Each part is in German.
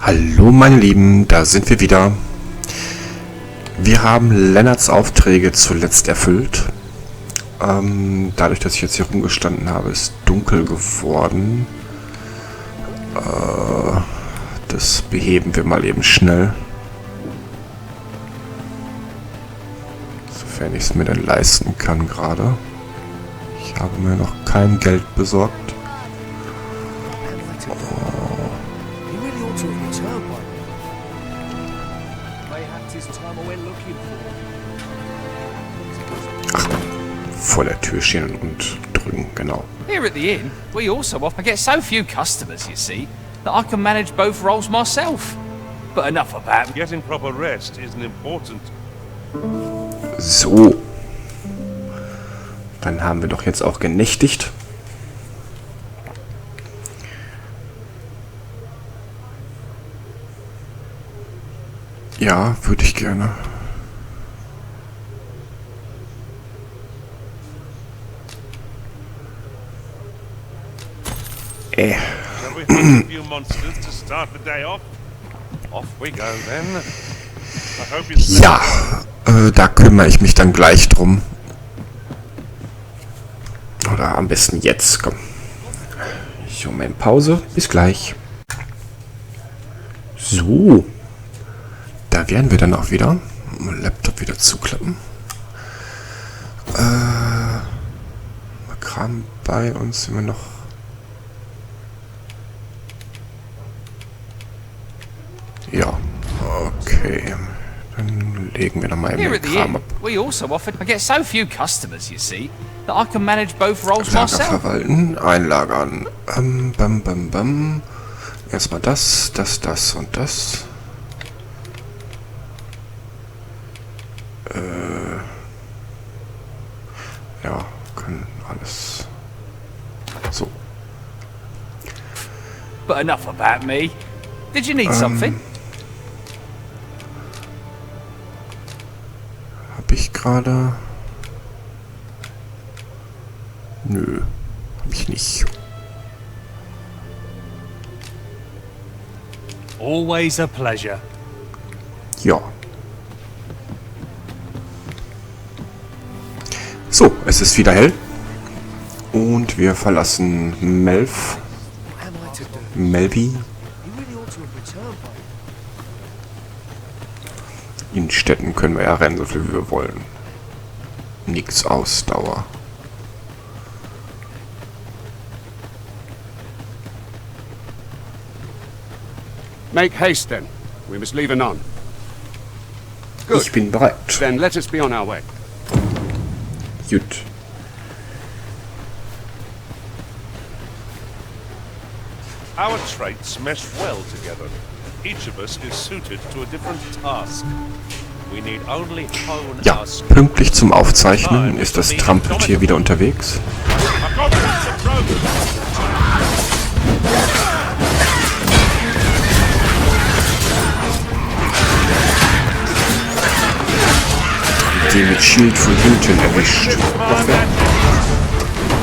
Hallo meine Lieben, da sind wir wieder. Wir haben Lennarts Aufträge zuletzt erfüllt. Dadurch, dass ich jetzt hier rumgestanden habe, ist dunkel geworden. Das beheben wir mal eben schnell. Sofern ich es mir denn leisten kann gerade. Ich habe mir noch kein Geld besorgt. Vor der Tür stehen und drücken, genau. Here at the inn, we also often get so few customers, you see, that I can manage both roles myself. But enough about Getting proper rest isn't important. So. Dann haben wir doch jetzt auch genächtigt. Ja, würde ich gerne. Shall we hunt a few monsters to start the day off? Off we go then. I hope you Ja, da kümmere ich mich dann gleich drum. Oder am besten jetzt, komm. Ich hole mal in Pause. Bis gleich. So. Da wären wir dann auch wieder. Mal Laptop wieder zuklappen. Kram bei uns sind wir noch. Ja, okay. Dann legen wir noch mal here eben at den the Kram inn, ab. we also often get so few customers, you see, that I can manage both roles Lager myself. verwalten, einlagern. Bam. Erstmal das und das. Ja, kann alles. So. But enough about me. Did you need something? Hab ich gerade. Nö, hab ich nicht. Always a pleasure. Ja. So, es ist wieder hell. Und wir verlassen Melvi. In Städten können wir ja rennen, so viel wie wir wollen. Nix Ausdauer. Make haste then. We must leave anon. Ich bin bereit. Then let us be on our way. Gut. Our traits mesh well together. Each of us is suited to a different task. We need only hone Ja, our skills. pünktlich zum Aufzeichnen ist das Trampeltier wieder unterwegs. I've got this approach. Den mit Schild von hinten erwischt. Noch wer?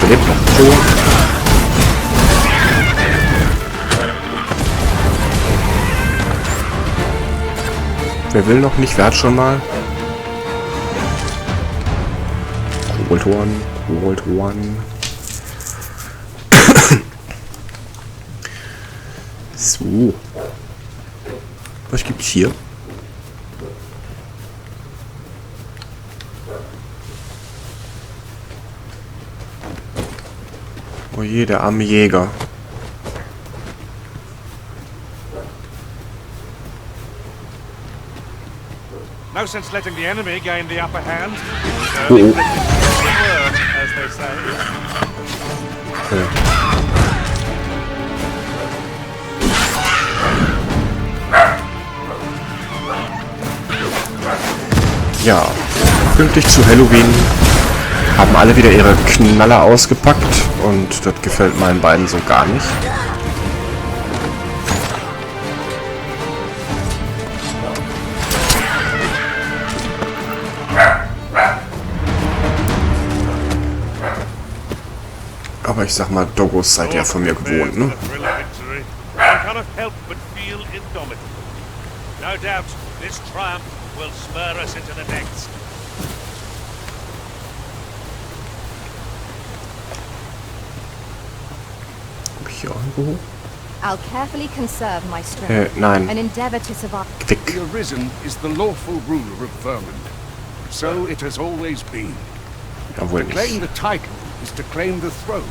Der lebt noch. So. Wer will noch nicht? Wer hat schon mal? Koboldhorn. So. Was gibt's hier? Oh je, der arme Jäger. No sense letting the enemy gain the upper hand. Oh. As they say. Ja, pünktlich zu Halloween haben alle wieder ihre Knaller ausgepackt und das gefällt meinen beiden so gar nicht. Aber ich sag mal, Doggos seid ihr von mir gewohnt, ne? I cannot help but feel indomitable. No doubt, this triumph will spur us into the next. Hab ich hier irgendwo? I'll carefully conserve my strength Nein. and endeavor to survive. Weg. The Arisen is the lawful ruler of Vermin. So it has always been. Jawohl To claim nicht. the title is to claim the throne.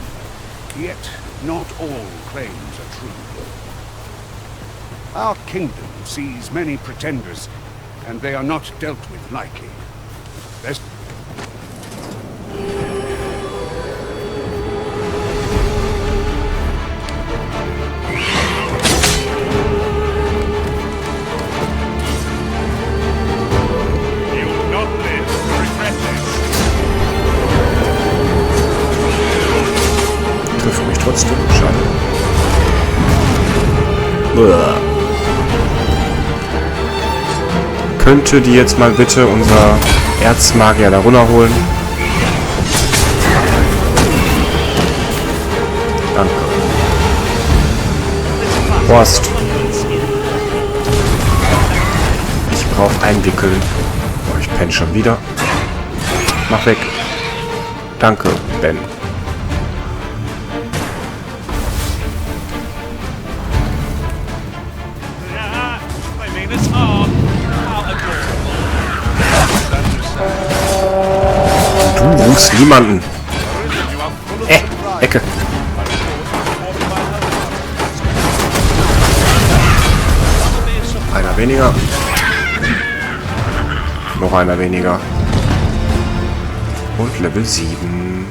Yet, not all claims are true. Our kingdom sees many pretenders, and they are not dealt with lightly. There's You will not live to regret this. Trifft mich trotzdem. Schade. Uah. Könnte die jetzt mal bitte unser Erzmagier da runterholen? Danke. Horst. Ich brauche einwickeln. Oh, ich penne schon wieder. Mach weg. Danke, Ben. Yeah, I mean, it's hard. I'll agree. Du rufst niemanden. You are full of surprise. Ecke. Einer weniger. Noch einer weniger. Und Level 7.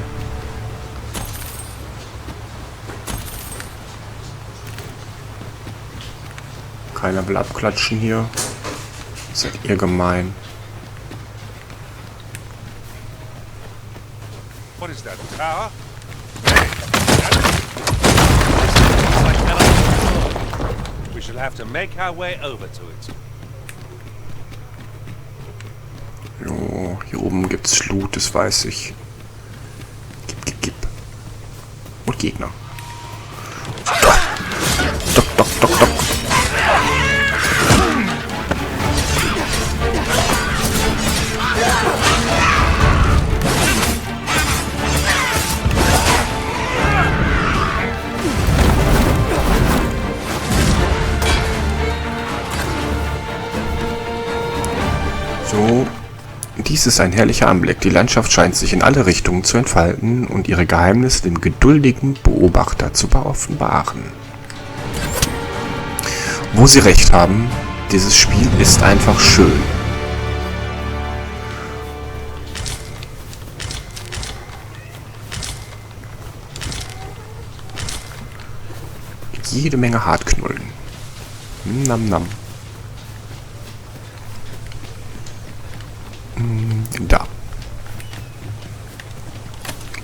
Keiner will abklatschen hier. Seid ihr gemein. What is that, a tower? We shall have to make our way over to it. Jo, hier oben gibt's Loot, das weiß ich. Gib. Und Gegner. Dock. So, dies ist ein herrlicher Anblick. Die Landschaft scheint sich in alle Richtungen zu entfalten und ihre Geheimnisse dem geduldigen Beobachter zu offenbaren. Wo sie recht haben, dieses Spiel ist einfach schön. Jede Menge Hartknullen. Nam. Da.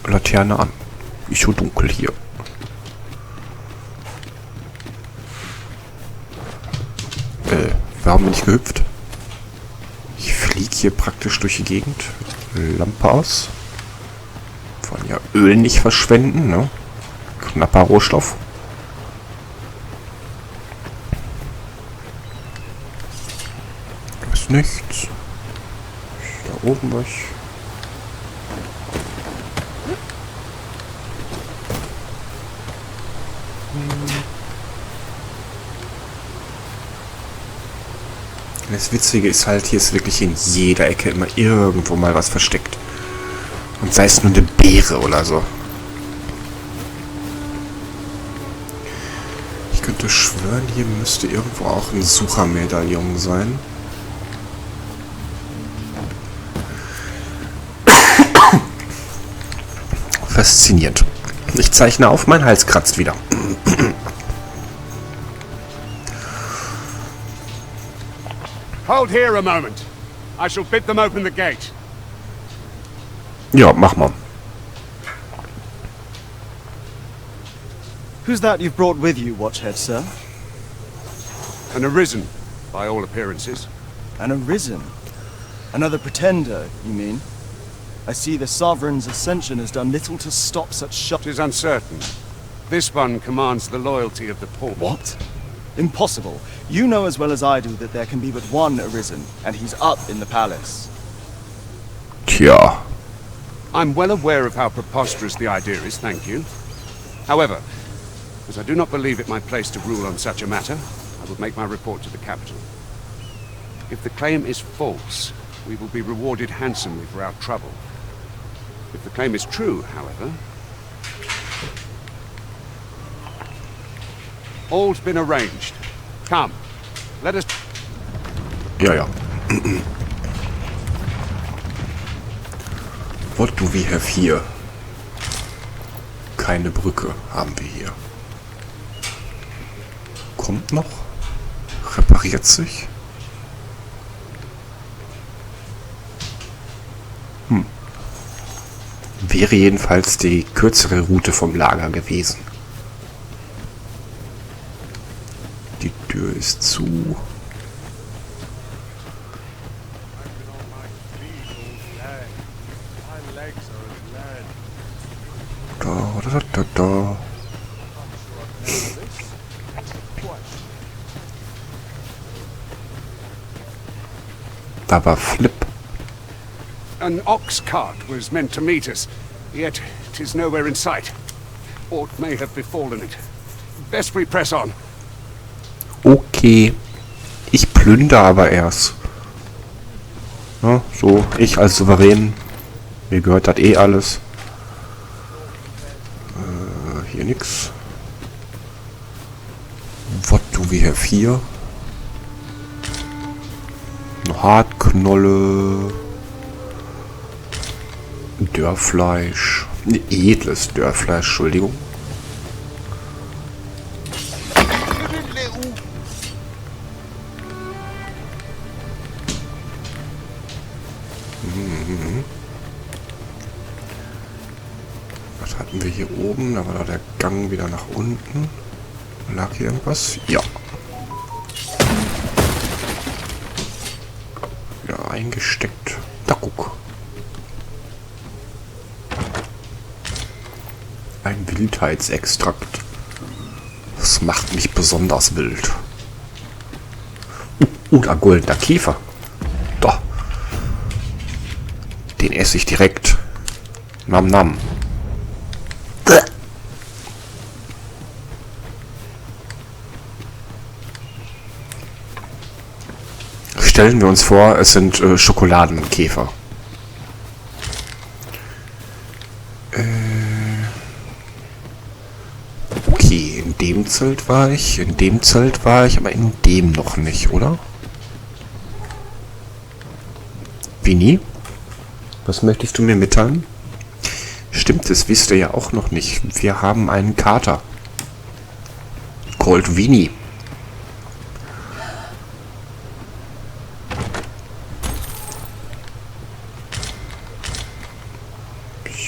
Laterne an. Ist so dunkel hier. Warum bin ich gehüpft? Ich fliege hier praktisch durch die Gegend. Lampe aus. Wollen ja Öl nicht verschwenden, ne? Knapper Rohstoff. Da ist nichts. Da oben was. Das Witzige ist halt, hier ist wirklich in jeder Ecke immer irgendwo mal was versteckt. Und sei es nur eine Beere oder so. Ich könnte schwören, hier müsste irgendwo auch ein Suchermedaillon sein. Faszinierend. Ich zeichne auf, mein Hals kratzt wieder. hold here a moment. I shall bid them open the gate. Ja, mach mal. Who's that you've brought with you, Watchhead, sir? An Arisen, by all appearances. An Arisen? Another pretender, you mean? I see the Sovereign's ascension has done little to stop such It is uncertain. This one commands the loyalty of the poor. What? Impossible. You know as well as I do that there can be but one Arisen, and he's up in the palace. Tja. I'm well aware of how preposterous the idea is, thank you. However, as I do not believe it my place to rule on such a matter, I will make my report to the capital. If the claim is false, we will be rewarded handsomely for our trouble. If the claim is true, however... All's been arranged. Come, let us... Ja, ja. What do we have here? Keine Brücke haben wir hier. Kommt noch? Repariert sich? Wäre jedenfalls die kürzere Route vom Lager gewesen. Die Tür ist zu. Da. Da war Flip. An ox cart was meant to meet us, yet 'tis nowhere in sight. Aught may have befallen it. Best we press on. Okay. Ich plündere aber erst. Ja, so, ich als Souverän. Mir gehört das eh alles. Hier nix. What do we have hier? Eine Hartknolle. Dörrfleisch. Edles Dörrfleisch, Entschuldigung. Was hatten wir hier oben? Da war da der Gang wieder nach unten. Lag hier irgendwas? Ja. Ja, eingesteckt. Da guck. Ein Wildheitsextrakt. Das macht mich besonders wild. Oder goldener Käfer. Doch. Den esse ich direkt. Nam nam. Stellen wir uns vor, es sind Schokoladenkäfer. Okay, in dem Zelt war ich, aber in dem noch nicht, oder? Winnie? Was möchtest du mir mitteilen? Stimmt, das wisst ihr ja auch noch nicht. Wir haben einen Kater. Called Winnie.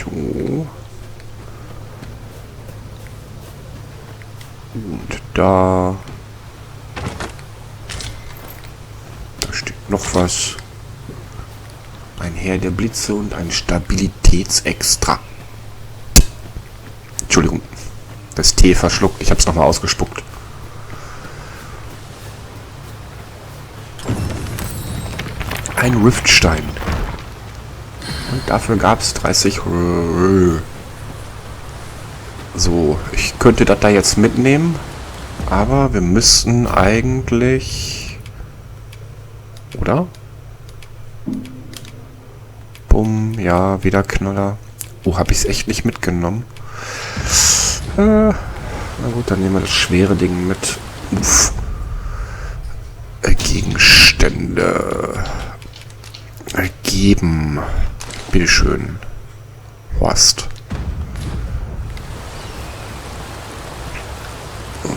So. Und da steht noch was. Ein Heer der Blitze und ein Stabilitätsextrakt. Entschuldigung, das Tee verschluckt. Ich habe es nochmal ausgespuckt. Ein Riftstein. Und dafür gab es 30. So, ich könnte das da jetzt mitnehmen. Aber wir müssten eigentlich... Oder? Bumm, ja, wieder Knaller. Oh, habe ich es echt nicht mitgenommen. Na gut, dann nehmen wir das schwere Ding mit. Uff. Gegenstände. Geben. Bitteschön. Horst.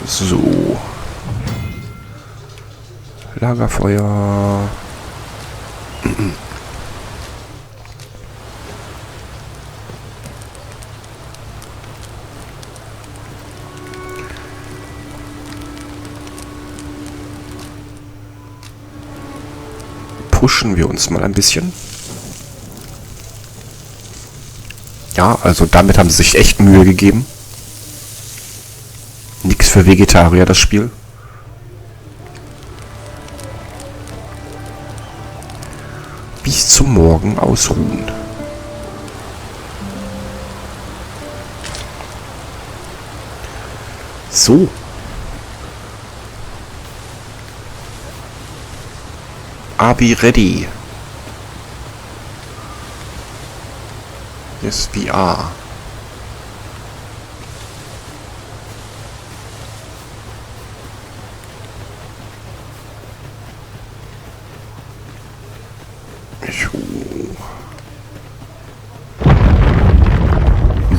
So. Lagerfeuer. Pushen wir uns mal ein bisschen. Ja, also damit haben sie sich echt Mühe gegeben. Nix für Vegetarier, das Spiel. bis zum Morgen ausruhen. So. Abi ready. Yes, we are.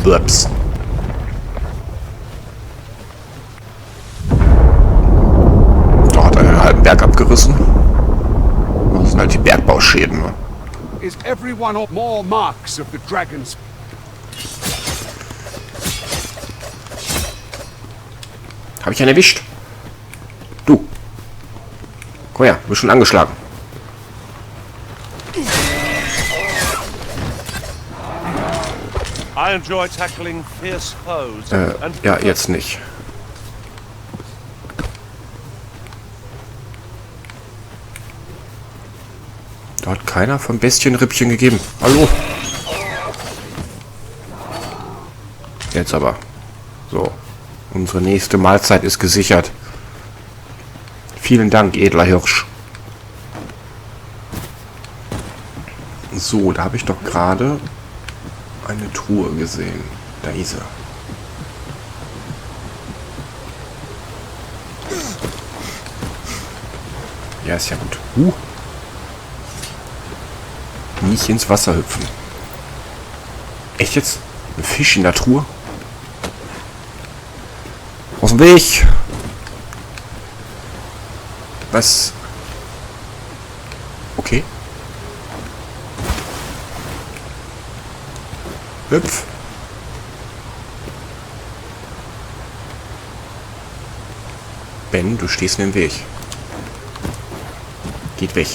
Blaps. Da hat einen halben Berg abgerissen. Das sind halt die Bergbauschäden. Ne? Is everyone more marks of the dragons? Habe ich einen erwischt? Du. Komm her, du bist schon angeschlagen. I enjoy tackling fierce foes. Ja, jetzt nicht. Da hat keiner von Bestienrippchen gegeben. Hallo? Jetzt aber. So. Unsere nächste Mahlzeit ist gesichert. Vielen Dank, edler Hirsch. So, da habe ich doch gerade eine Truhe gesehen. Da ist sie. Ja, ist ja gut. Nicht ins Wasser hüpfen. Echt jetzt? Ein Fisch in der Truhe? Aus dem Weg! Was? Okay. Hüpf. Ben, du stehst mir im Weg. Geht weg.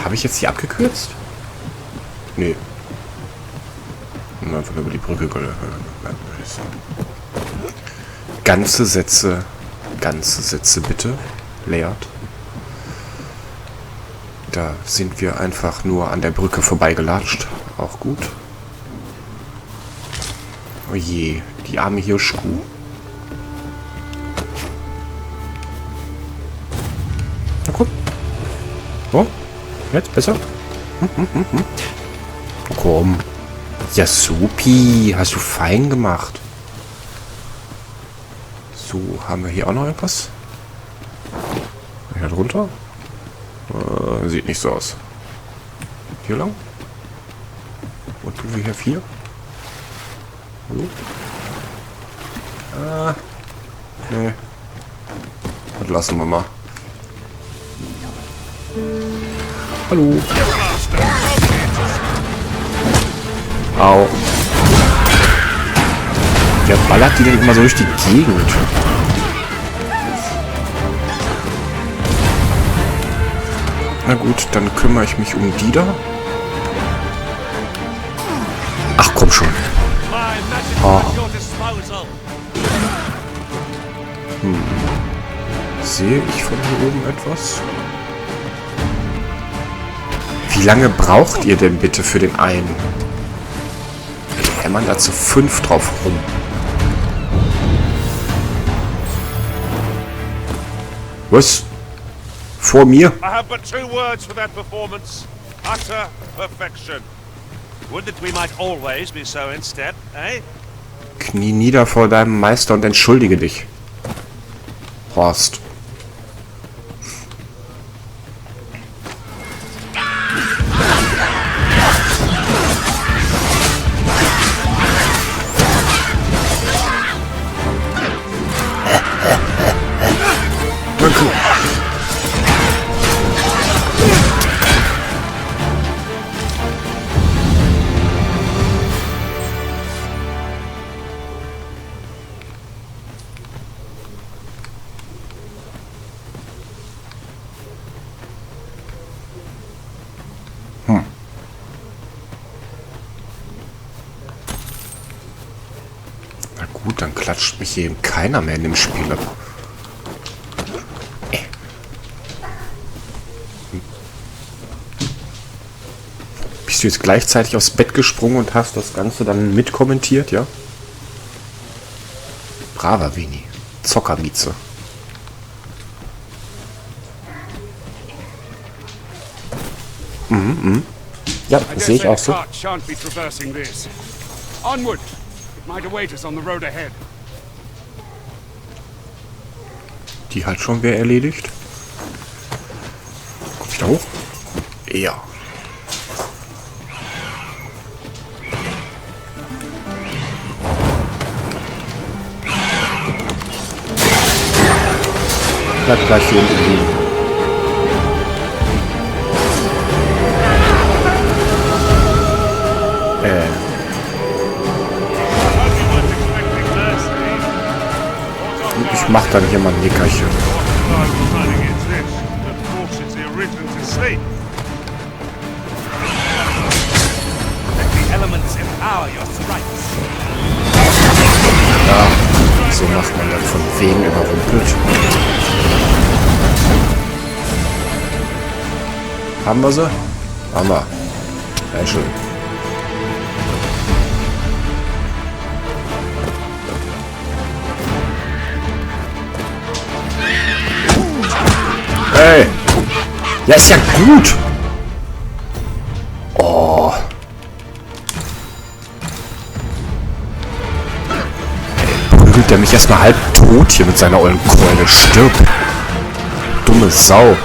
Habe ich jetzt hier abgekürzt? Nee. Einfach über die Brücke. Ganze Sätze bitte. Leert. Da sind wir einfach nur an der Brücke vorbeigelatscht. Auch gut. Oh je, die arme Hirschkuh. Na guck. Oh, jetzt besser? Komm. Ja, supi. Hast du fein gemacht. So, haben wir hier auch noch etwas? Hier drunter? Sieht nicht so aus. Hier lang? Und du hier 4? Hallo? Nee. Das lassen wir mal. Hallo. Au. Wer ballert die denn immer so durch die Gegend? Na gut, dann kümmere ich mich um die da. Ach komm schon. Oh. Sehe ich von hier oben etwas? Wie lange braucht ihr denn bitte für den einen? Wir hämmern da zu 5 drauf rum. Was? Vor mir? I have but 2 words for that performance. Utter perfection. Would that we might always be so in step, eh? Knie nieder vor deinem Meister und entschuldige dich. Horst. Danke. Na gut, dann klatscht mich hier eben keiner mehr in dem Spiel ab. Bist du jetzt gleichzeitig aufs Bett gesprungen und hast das Ganze dann mitkommentiert, ja? Braver Vini. Zockermieze. Ja, das sehe ich auch so. Die hat schon wer erledigt. Komm ich da hoch? Ja. Bleib gleich hier unten liegen. Ich mach dann hier mal ein Nickerchen. Ja, so macht man dann von wem überrumpelt. Haben wir sie? Haben wir. Sehr schön. Hey! Ja, ist ja gut! Oh. Ey, prügelt der mich erstmal halb tot hier mit seiner ollen Keule. Stirb! Dumme Sau!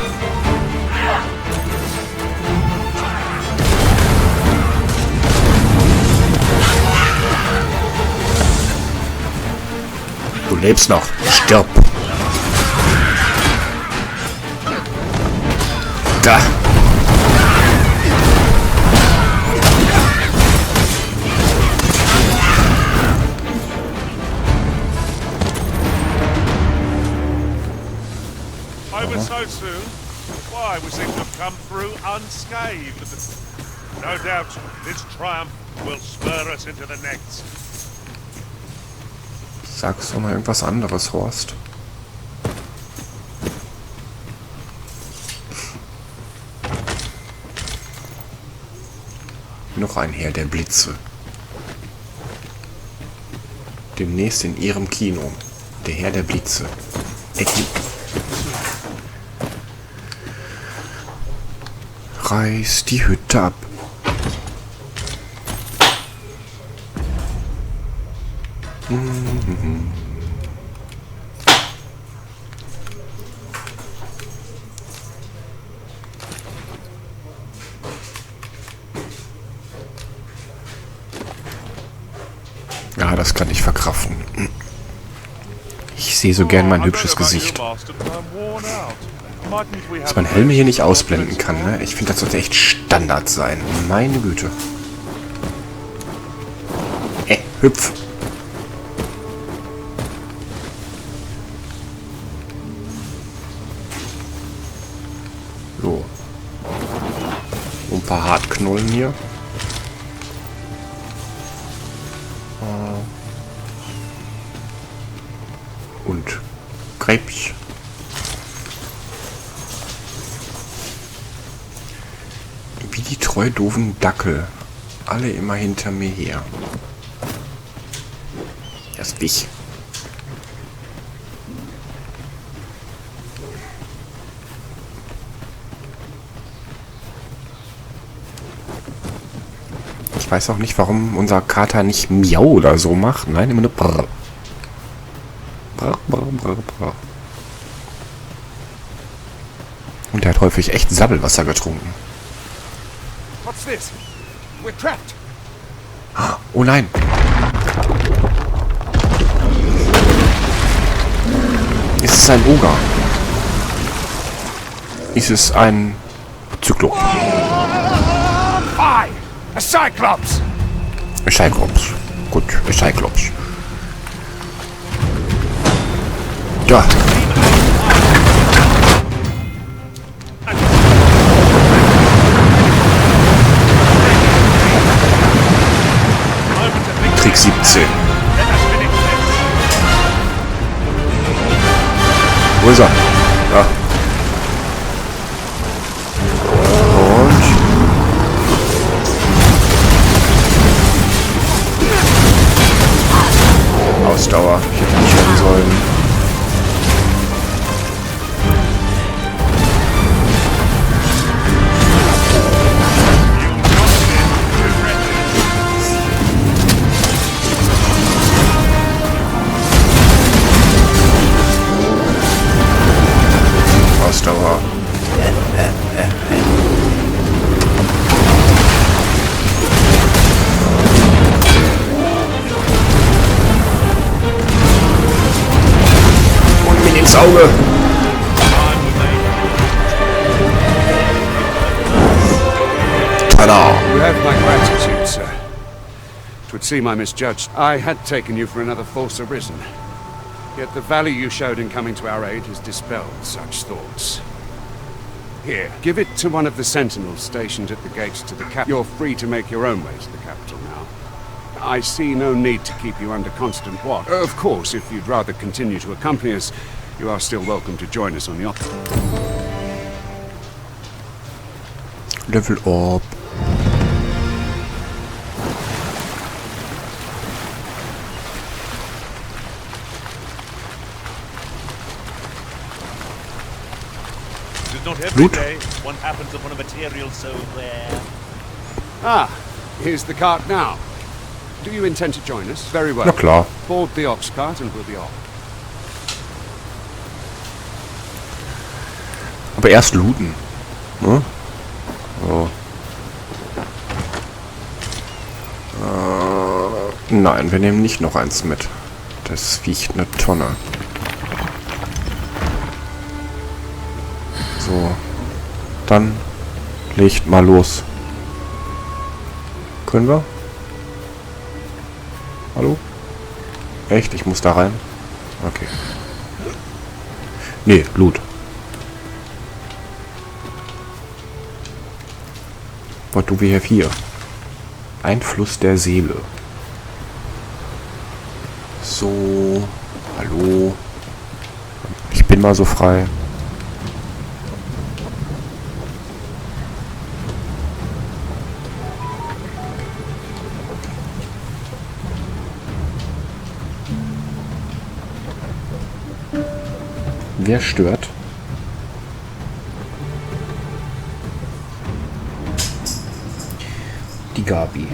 Du lebst noch. Stirb! Da! Over so soon? Why, we seem to have come through unscathed. No doubt this triumph will spur us into the next. Sagst du mal irgendwas anderes, Horst? Noch ein Herr der Blitze. Demnächst in ihrem Kino. Der Herr der Blitze. Reiß die Hütte ab. Ja, das kann ich verkraften. Ich sehe so gern mein hübsches Gesicht. Dass man Helme hier nicht ausblenden kann, ne? Ich finde, das sollte echt Standard sein. Meine Güte. Hüpf. So. Ein paar Hartknollen hier. Und Krebs. Wie die treu doofen Dackel. Alle immer hinter mir her. Das Wich. Ich weiß auch nicht, warum unser Kater nicht Miau oder so macht. Nein, immer nur Brrr. Brrr, brrr, brrr, brrr. Und er hat häufig echt Sabbelwasser getrunken. What's this? We're trapped. Oh nein. Ist es ein Oger? Ist es ein Zyklop? Aye, a Cyclops. Cyclops. Gut, Cyclops. Ja. Trick 17. Wo ist er? Ja. Und ins Auge. Tada! You have my gratitude, sir. It would seem I misjudged. I had taken you for another force arisen. Yet the value you showed in coming to our aid has dispelled such thoughts. Here, give it to one of the sentinels stationed at the gates to the capital. You're free to make your own way to the capital now. I see no need to keep you under constant watch. Of course, if you'd rather continue to accompany us, you are still welcome to join us on the op. Level up. It's not every Loot. day one happens upon a material so rare. Ah, here's the cart now. Do you intend to join us? Very well. Na klar. Board the ox cart and we'll be off. Aber erst looten. Ne? So. Nein, wir nehmen nicht noch eins mit. Das wiegt eine Tonne. So. Dann legt mal los. Können wir? Hallo? Echt? Ich muss da rein? Okay. Nee, Loot. What do we have here? Einfluss der Seele. So. Hallo. Ich bin mal so frei. Wer stört? Die Gabi.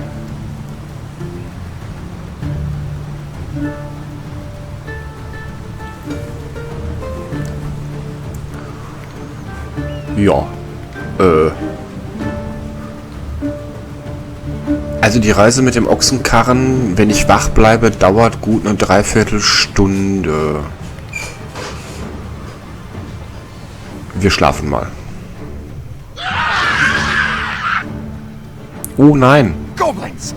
Ja. Also die Reise mit dem Ochsenkarren, wenn ich wach bleibe, dauert gut eine Dreiviertelstunde. Wir schlafen mal. Oh nein. Goblins!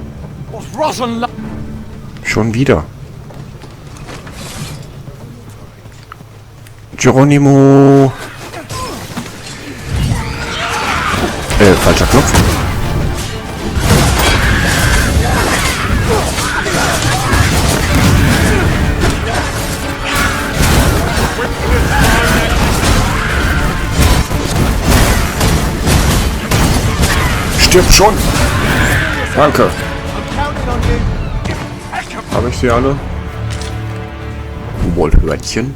What's rotten Schon wieder. Geronimo. Falscher Knopf. Stirb schon. Danke. Habe ich sie alle? Koboldhörnchen.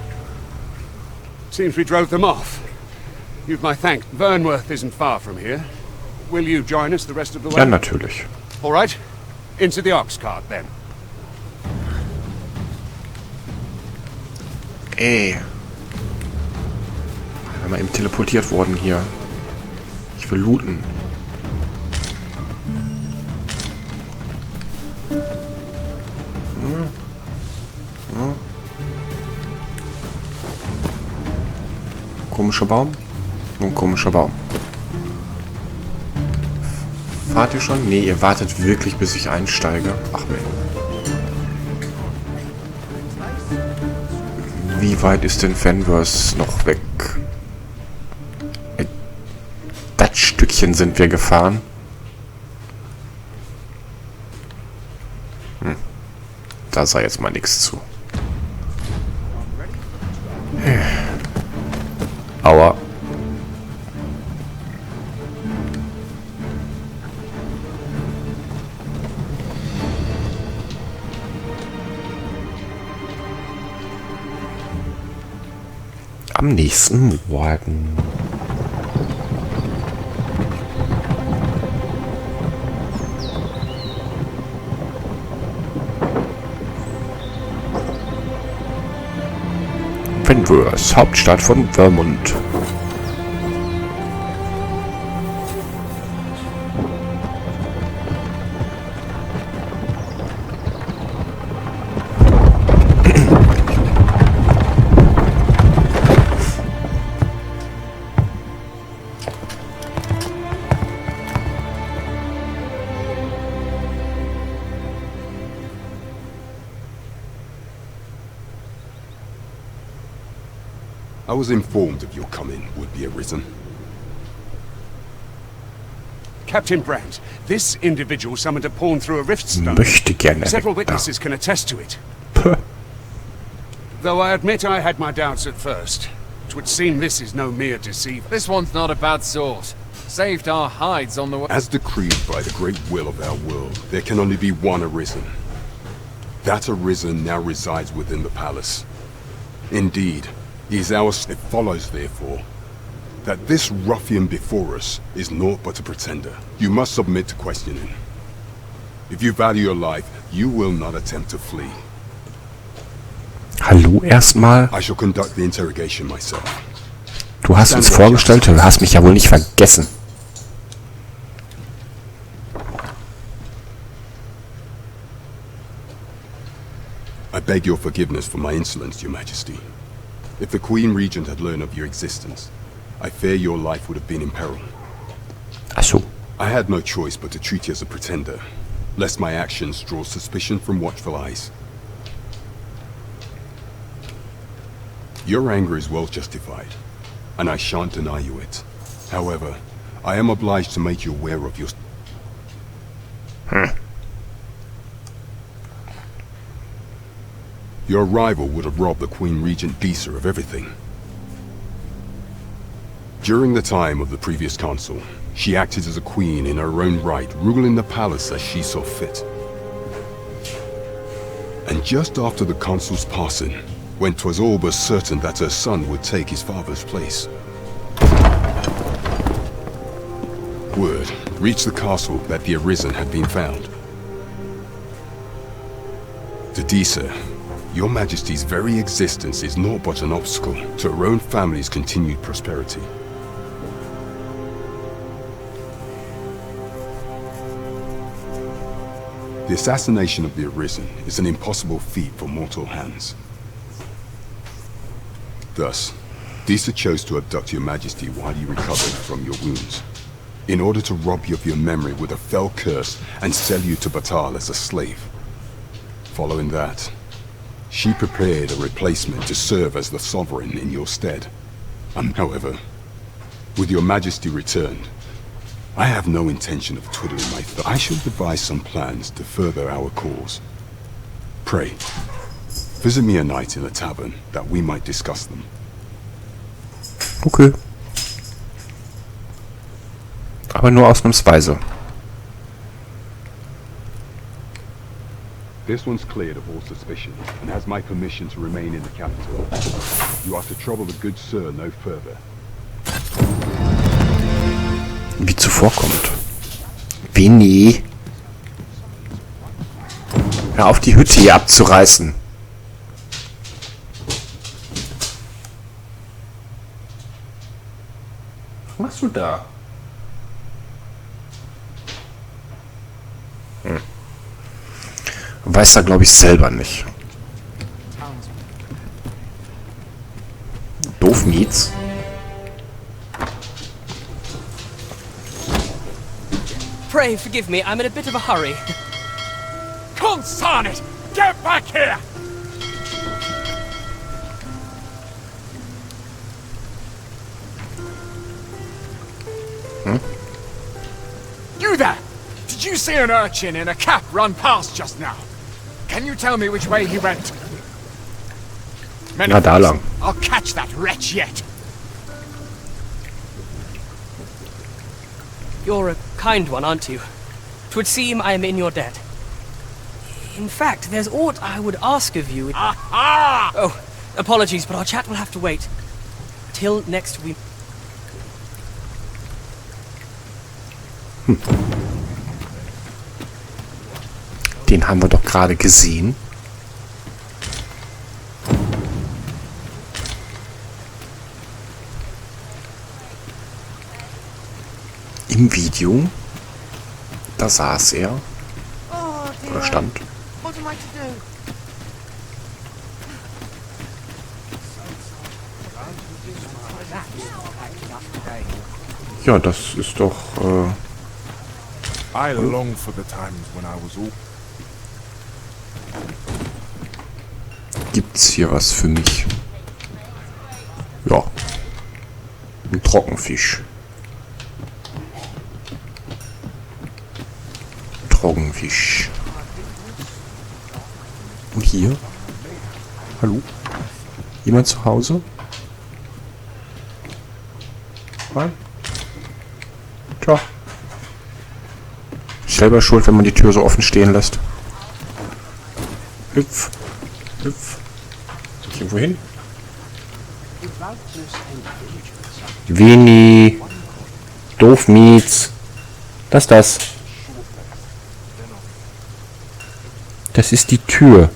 Seems we drove them off. You've my thanks. Vernworth isn't far from here. Will you join us the rest of the way? Ja, natürlich. All right. Into the ox cart then. Ey. Ich bin mal eben teleportiert worden hier. Ich will looten. Komischer Baum. Ein komischer Baum. Fahrt ihr schon? Nee, ihr wartet wirklich, bis ich einsteige. Ach nee. Wie weit ist denn Fenworth noch weg? Das Stückchen sind wir gefahren. Da sei jetzt mal nichts zu. Aua. Am nächsten Morgen. Fenworth, Hauptstadt von Vermont. I was informed of your coming, would-be arisen. Captain Brandt, this individual summoned a pawn through a rift stone. Möchte gerne Several weg da. witnesses can attest to it. Puh. Though I admit I had my doubts at first. It would seem this is no mere deceiver. This one's not a bad sort. Saved our hides on the way. As decreed by the great will of our world, there can only be one arisen. That arisen now resides within the palace. Indeed, he is ours. It follows, therefore, that this ruffian before us is naught but a pretender. You must submit to questioning. If you value your life, you will not attempt to flee. Hallo erstmal. I shall conduct the interrogation myself. Du hast uns vorgestellt, du hast mich ja wohl nicht vergessen. I beg your forgiveness for my insolence, Your Majesty. If the Queen Regent had learned of your existence, I fear your life would have been in peril. Ach so. I had no choice but to treat you as a pretender, lest my actions draw suspicion from watchful eyes. Your anger is well justified, and I shan't deny you it. However, I am obliged to make you aware of your... Your arrival would have robbed the Queen Regent Disa of everything. During the time of the previous consul, she acted as a queen in her own right, ruling the palace as she saw fit. And just after the consul's passing, when 'twas all but certain that her son would take his father's place, word reached the castle that the Arisen had been found. To Disa, Your Majesty's very existence is naught but an obstacle to her own family's continued prosperity. The assassination of the Arisen is an impossible feat for mortal hands. Thus, Disa chose to abduct Your Majesty while you recovered from your wounds, in order to rob you of your memory with a fell curse and sell you to Batal as a slave. Following that, she prepared a replacement to serve as the sovereign in your stead. However, with Your Majesty returned, I have no intention of twiddling my thumbs. I shall devise some plans to further our cause. Pray, visit me a night in the tavern that we might discuss them. Okay. Aber nur ausnahmsweise. This one's cleared of all suspicion and has my permission to remain in the capital. You are to trouble the good sir no further. Wie zuvorkommt. Winnie. Hör auf, die Hütte hier abzureißen. Was machst du da? Weiß er, glaube ich, selber nicht. Doof Mietz. Pray forgive me, I'm in a bit of a hurry. Consign it! Get back here! You there! Did you see an urchin in a cap run past just now? Can you tell me which way he went? Na, da lang. I'll catch that wretch yet. You're a kind one, aren't you? 'Twould seem I am in your debt. In fact, there's aught I would ask of you. Aha! Oh, apologies, but our chat will have to wait. Till next week. Den haben wir doch gerade gesehen. Im Video. Da saß er. Oder stand. Ja, das ist doch... I long for the times when I was all... Gibt's hier was für mich? Ja. Ein Trockenfisch. Trockenfisch. Und hier? Hallo? Jemand zu Hause? Nein? Tja. Selber schuld, wenn man die Tür so offen stehen lässt. Hüpf. Hüpf. Soll ich irgendwo hin? Winnie. Doof Mietz. Das. Das ist die Tür.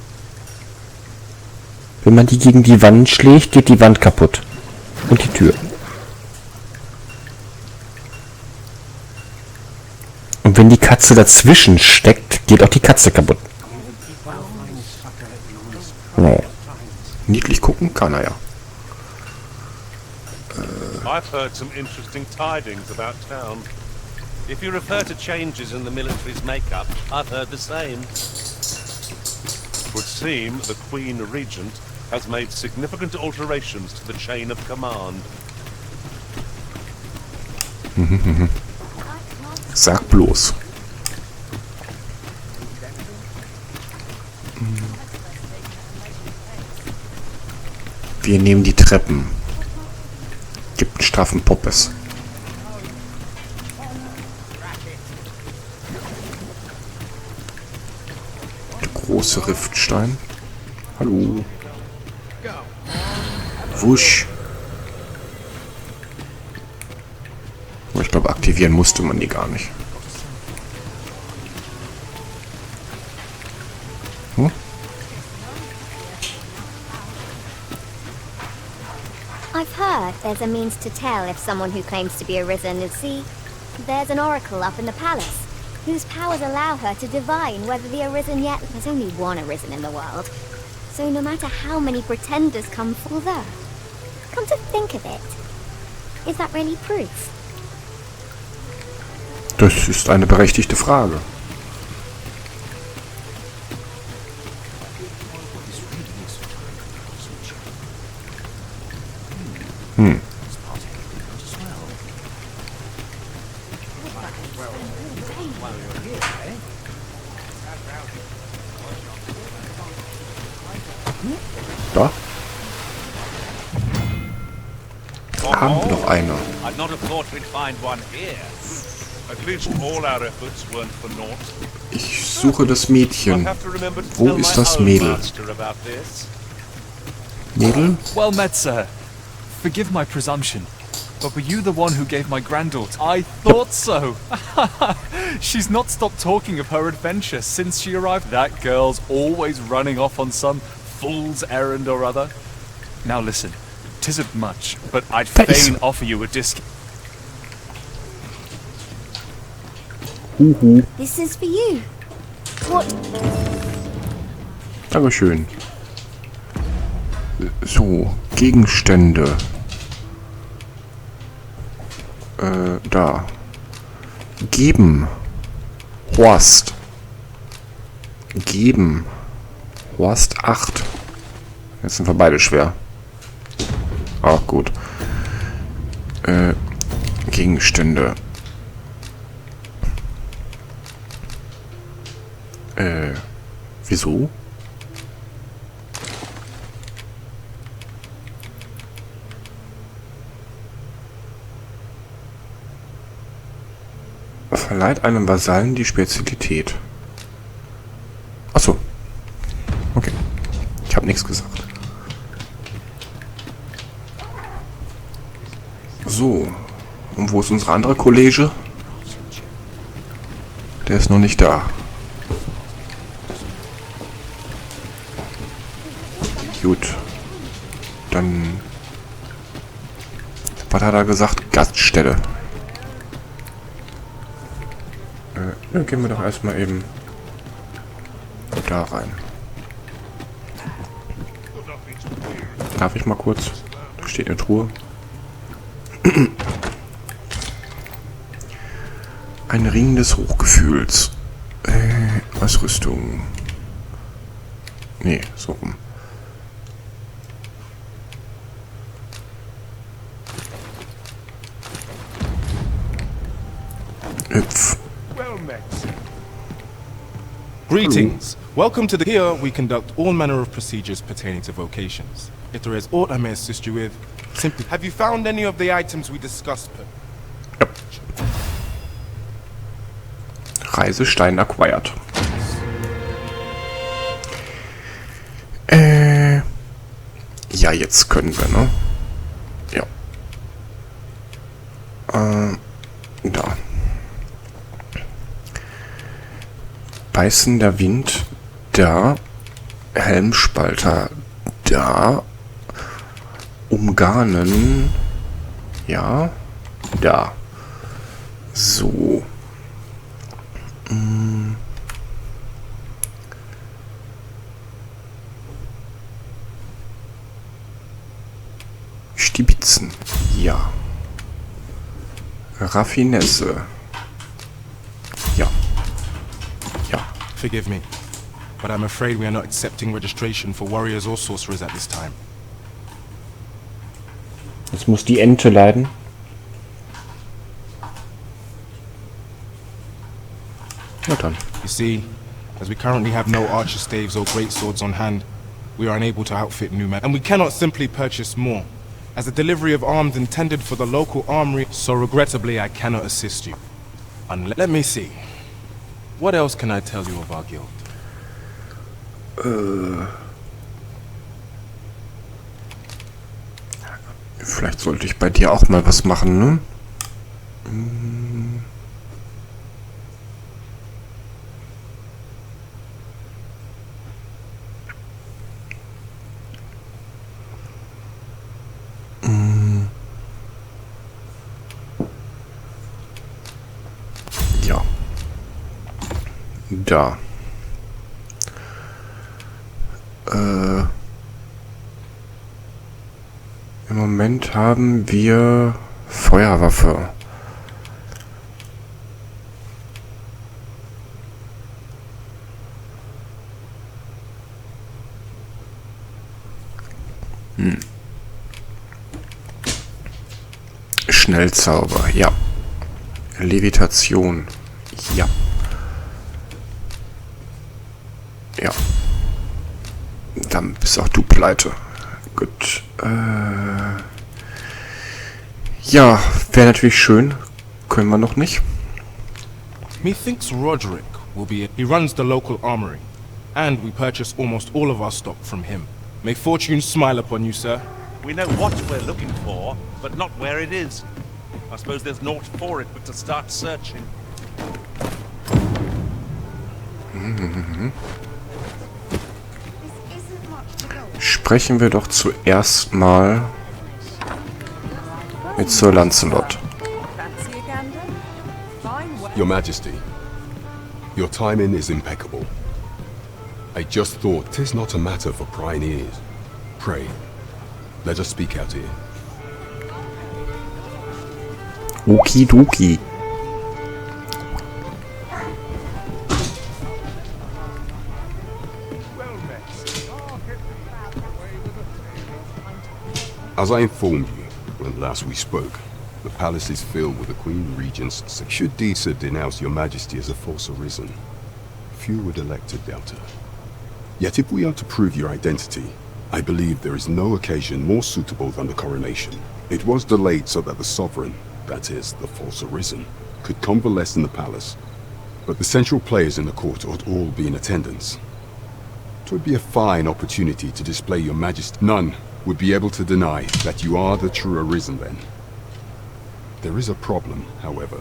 Wenn man die gegen die Wand schlägt, geht die Wand kaputt. Und die Tür. Und wenn die Katze dazwischen steckt, geht auch die Katze kaputt. Oh. Niedlich gucken kann er ja. I've heard some interesting tidings about town. If you refer to changes in the military's makeup, I've heard the same. It would seem the Queen Regent has made significant alterations to the chain of command. Sag bloß. Wir nehmen die Treppen. Gibt einen straffen Poppes. Der große Riftstein. Hallo. Wusch. Aber ich glaube, aktivieren musste man die gar nicht. Hm? I've heard there's a means to tell if someone who claims to be arisen is see. There's an oracle up in the palace, whose powers allow her to divine whether the arisen yet... There's only one arisen in the world, so no matter how many pretenders come for there. Come to think of it, is that really proof? Das ist eine berechtigte Frage. Da. Haben wir noch eine. I'd not have thought we'd find one here. At least all our efforts weren't for naught. Ich suche das Mädchen. I'll have to remember to Wo tell ist my das own Mädel? master about this. Mädel? Well met, sir. Forgive my presumption, but were you the one who gave my granddaughter? I thought so. She's not stopped talking of her adventure since she arrived. That girl's always running off on some fool's errand or other. Now listen, 'tisn't much, but I'd fain offer you a discount. Huhu. This is for you. What? Dankeschön. So, Gegenstände. Da. Geben. Horst. Geben. Horst 8. Jetzt sind wir beide schwer. Auch gut. Gegenstände. Wieso? Verleiht einem Vasallen die Spezialität. Achso. Okay. Ich habe nichts gesagt. So. Und wo ist unsere andere Kollege? Der ist noch nicht da. Gut. Dann... Was hat er gesagt? Gaststätte. Dann gehen wir doch erstmal eben da rein. Darf ich mal kurz? Da steht eine Truhe. Ein Ring des Hochgefühls. Ausrüstung. Nee, so rum. Hüpf. Well met. Greetings. Welcome to the... Here we conduct all manner of procedures pertaining to vocations. If there is aught I may assist you with, simply... Have you found any of the items we discussed? Reisestein acquired. Ja, jetzt können wir, ne? Ja. Da. Beißender Wind, da. Helmspalter, da. Umgarnen, ja, da. So. Stibitzen, ja. Raffinesse, ja. Ja. Forgive me, but I'm afraid we are not accepting registration for warriors or sorcerers at this time. Jetzt muss die Ente leiden. Na dann. You see, as we currently have no archer staves or great swords on hand, we are unable to outfit new men, and we cannot simply purchase more, as the delivery of arms intended for the local armory, so regrettably I cannot assist you. Let me see. What else can I tell you of our guild? Vielleicht sollte ich bei dir auch mal was machen, ne? Ja. Da. Im Moment haben wir Feuerwaffe. Schnellzauber, ja. Levitation, ja. Ja. Dann bist auch du pleite. Gut. Ja, wäre natürlich schön. Können wir noch nicht. Methinks Roderick will be... He runs the local armory, and we purchase almost all of our stock from him. May fortune smile upon you, sir. We know what we're looking for, but not where it is. I suppose there's naught for it but to start searching. Sprechen wir doch zuerst mal mit Sir Lancelot. Your Majesty, your timing is impeccable. I just thought 'tis not a matter for prying ears. Pray, let us speak out here. Okidoki. As I informed you when last we spoke, the palace is filled with the Queen Regent's... Should Disa denounce your Majesty as a false arisen, few would elect to doubt her. Yet if we are to prove your identity, I believe there is no occasion more suitable than the coronation. It was delayed so that the sovereign, that is, the false arisen, could convalesce in the palace, but the central players in the court ought all be in attendance. It would be a fine opportunity to display your Majesty. None would be able to deny that you are the true arisen then. There is a problem, however.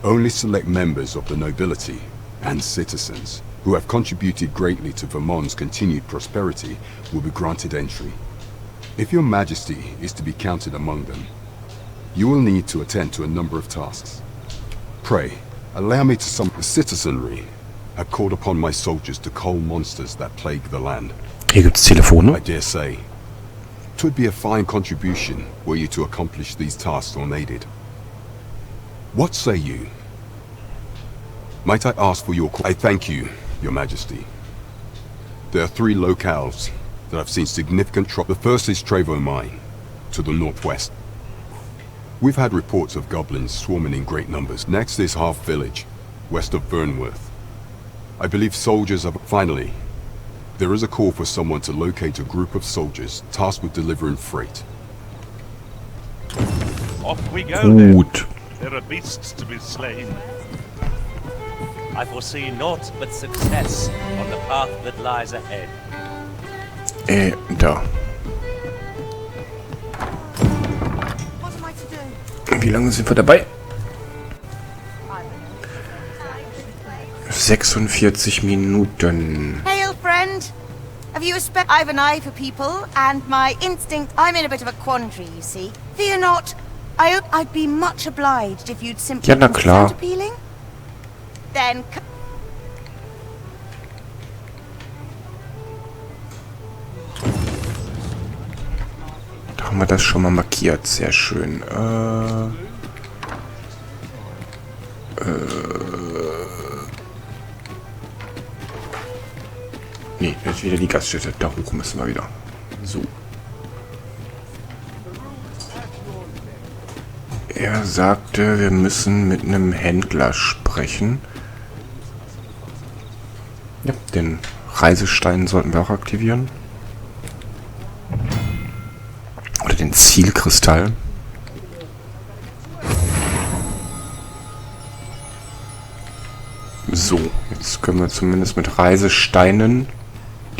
Only select members of the nobility and citizens who have contributed greatly to Vermont's continued prosperity will be granted entry. If your Majesty is to be counted among them, you will need to attend to a number of tasks. Pray, allow me to sum. The citizenry have called upon my soldiers to cull monsters that plague the land. Hier gibt's Telefone. I dare say, it would be a fine contribution were you to accomplish these tasks unaided. What say you? Might I ask for your... I thank you, your Majesty. There are 3 locales that have seen significant trouble. The first is Trevo Mine, to the northwest. We've had reports of goblins swarming in great numbers. Next is Half Village, west of Burnworth. I believe soldiers are... Finally, there is a call for someone to locate a group of soldiers tasked with delivering freight. Off we go then. Gut. There are beasts to be slain. I foresee naught but success on the path that lies ahead. Da. Wie lange sind wir dabei? 46 Minuten. Hail, friend. Have you I have an eye for people, and my instinct... I'm in a bit of a quandary, you see. Fear not. I'd be much obliged if you'd simply... Ja, na klar. Sound appealing? Then... Da haben wir das schon mal markiert. Sehr schön. Nee, das ist wieder die Gaststätte. Da hoch müssen wir wieder. So. Er sagte, wir müssen mit einem Händler sprechen. Ja, den Reisestein sollten wir auch aktivieren. Oder den Zielkristall. So, jetzt können wir zumindest mit Reisesteinen,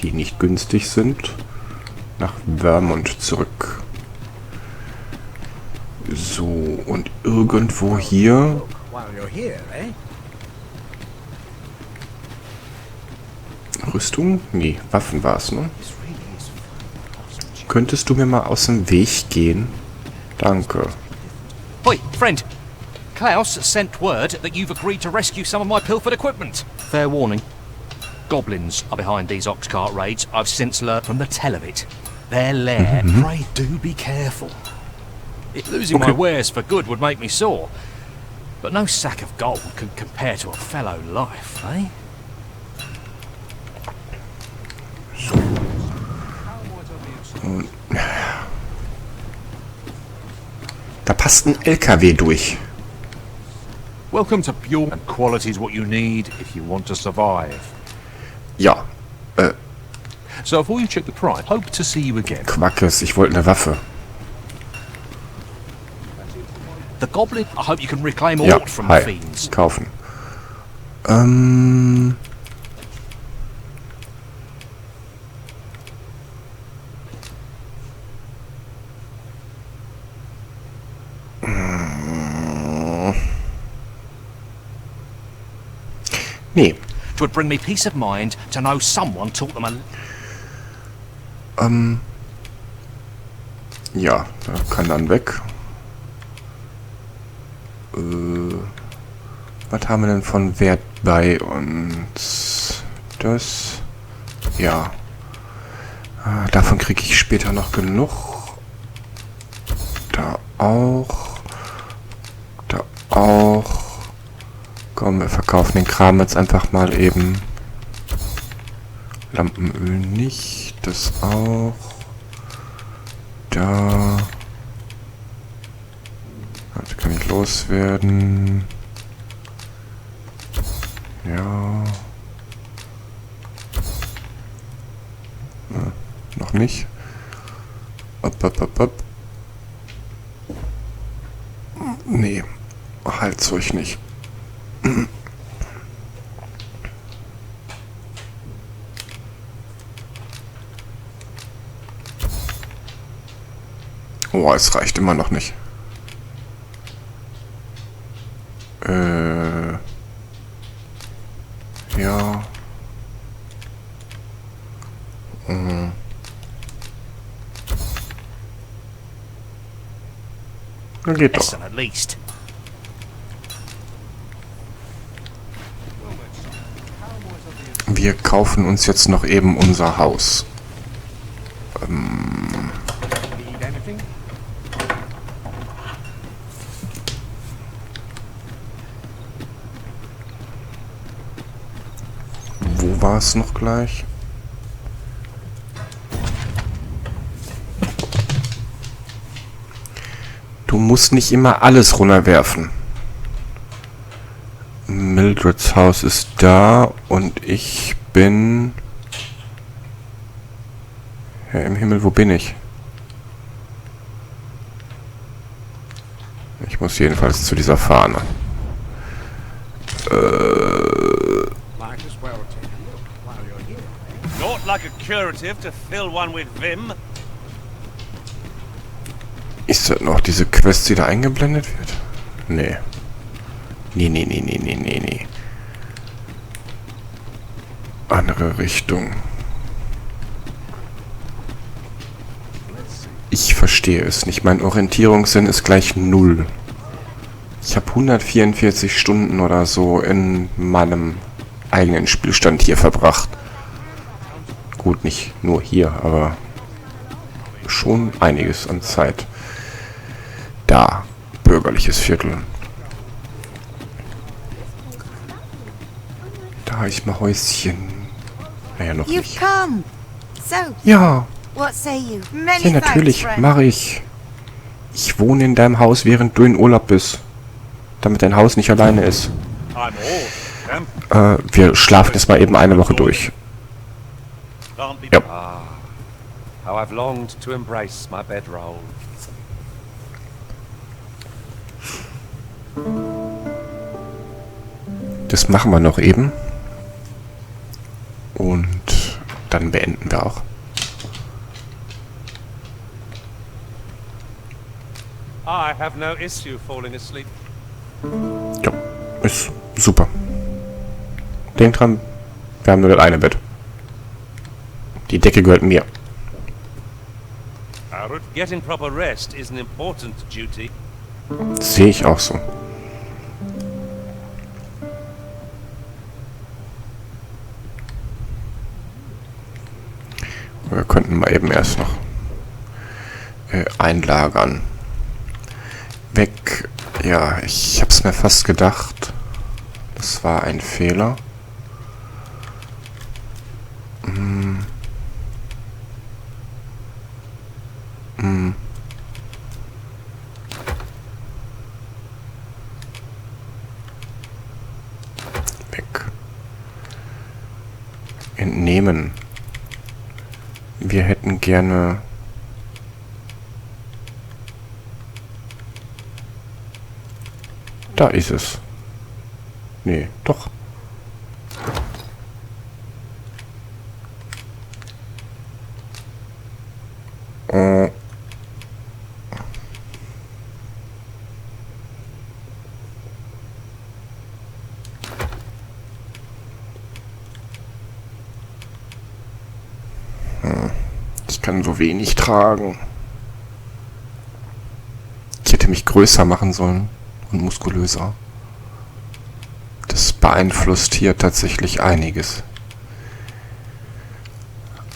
die nicht günstig sind, nach Vermont zurück. So, und irgendwo hier... Rüstung? Nee, Waffen war es, ne? Könntest du mir mal aus dem Weg gehen? Danke. Oi, friend. Klaus sent word that you've agreed to rescue some of my pilfered equipment. Fair warning. Goblins are behind these ox cart raids. I've since learnt from the tell of it. Their lair, pray do be careful. Losing my wares for good would make me sore. But no sack of gold can compare to a fellow life, eh? Und da passt ein LKW durch. Welcome to Pure, and quality is what you need if you want to survive. Ja, So before you check the price, hope to see you again. Quackes, ich wollte eine Waffe. The goblin, I hope you can reclaim all Ja, from hi, the fiends. kaufen. Nee. It would bring me peace of mind to know someone taught them a... Ja, da kann dann weg. Was haben wir denn von Wert bei uns? Das... Ja. Davon kriege ich später noch genug. Da auch. Da auch. Komm, wir verkaufen den Kram jetzt einfach mal eben. Lampenöl nicht. Das auch. Da. Das kann ich loswerden. Ja. Noch nicht. Up. Nee. Halt's euch nicht. Oh, es reicht immer noch nicht. Ja. Dann geht doch. At least. Wir kaufen uns jetzt noch eben unser Haus. Wo war es noch gleich? muss nicht immer alles runterwerfen. Mildreds Haus ist da und ich bin... Herr im Himmel, wo bin ich? Ich muss jedenfalls zu dieser Fahne. Not like a curative to fill one with vim. Ist das noch diese Quest, die da eingeblendet wird? Nee. Nee. Andere Richtung. Ich verstehe es nicht. Mein Orientierungssinn ist gleich 0. Ich habe 144 Stunden oder so in meinem eigenen Spielstand hier verbracht. Gut, nicht nur hier, aber schon einiges an Zeit. Da, bürgerliches Viertel. Da ist mein Häuschen. Naja, noch nicht. Ja. Ja, natürlich, mache ich. Ich wohne in deinem Haus, während du in Urlaub bist. Damit dein Haus nicht alleine ist. Wir schlafen jetzt mal eben eine Woche durch. Ja. How I've longed to embrace my bedroll. Das machen wir noch eben. Und dann beenden wir auch. I have no issue falling asleep. Ja, ist super. Denk dran, wir haben nur das eine Bett. Die Decke gehört mir. Getting proper rest is an important duty. Sehe ich auch so. Wir könnten mal eben erst noch einlagern. Weg. Ja, ich hab's mir fast gedacht. Das war ein Fehler. Weg. Entnehmen. Wir hätten gerne... Da ist es. Nee, doch. Ich kann so wenig tragen. Ich hätte mich größer machen sollen und muskulöser. Das beeinflusst hier tatsächlich einiges.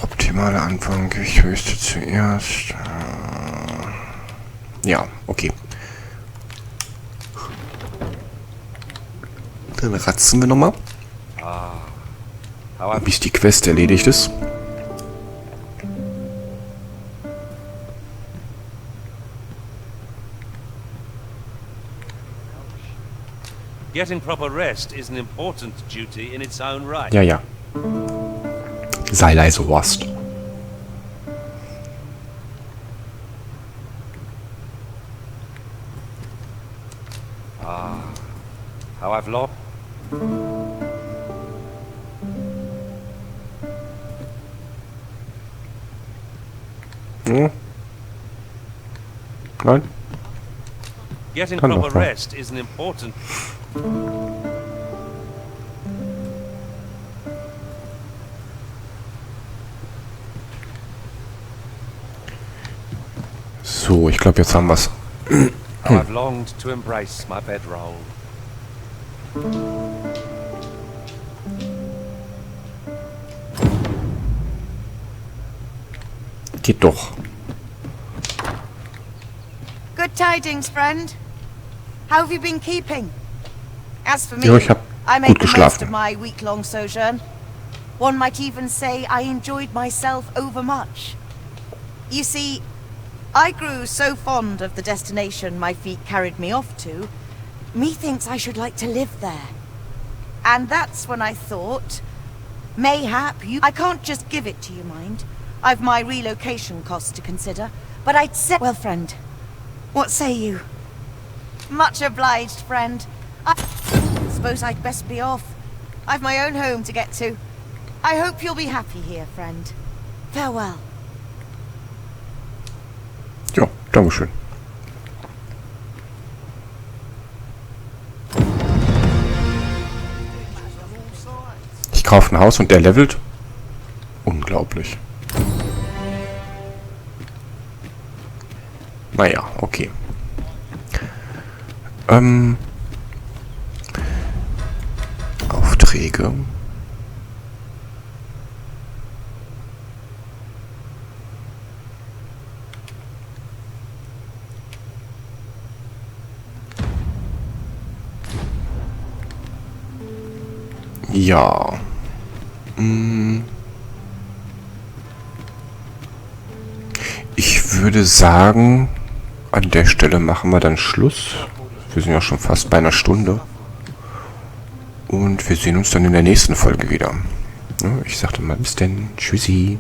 Optimaler Anfang, ich höchste zuerst. Ja, okay. Dann ratzen wir nochmal. Bis die Quest erledigt ist. Getting proper rest is an important duty in its own right. Ja, ja. Sei leise, Horst. How I've lost. Hm? Nein? Getting Kann proper doch, ja. rest is an important. So, ich glaube, jetzt haben wir's. How I've longed to embrace my bedroll. Geht doch. Good tidings, friend. How have you been keeping? As for me, Ja, ich hab I gut made the most geschlafen. of my week-long sojourn. One might even say I enjoyed myself overmuch. You see, I grew so fond of the destination my feet carried me off to, methinks I should like to live there. And that's when I thought, mayhap you... I can't just give it to you, mind. I've my relocation costs to consider, but I'd say... Well, friend, what say you? Much obliged, friend. I suppose I'd best be off. I've my own home to get to. I hope you'll be happy here, friend. Farewell. Ja, dankeschön. Ich kaufe ein Haus und der levelt. Unglaublich. Naja, okay. Aufträge. Ja. Ich würde sagen, an der Stelle machen wir dann Schluss. Wir sind ja schon fast bei einer Stunde. Und wir sehen uns dann in der nächsten Folge wieder. Ich sagte mal bis denn. Tschüssi.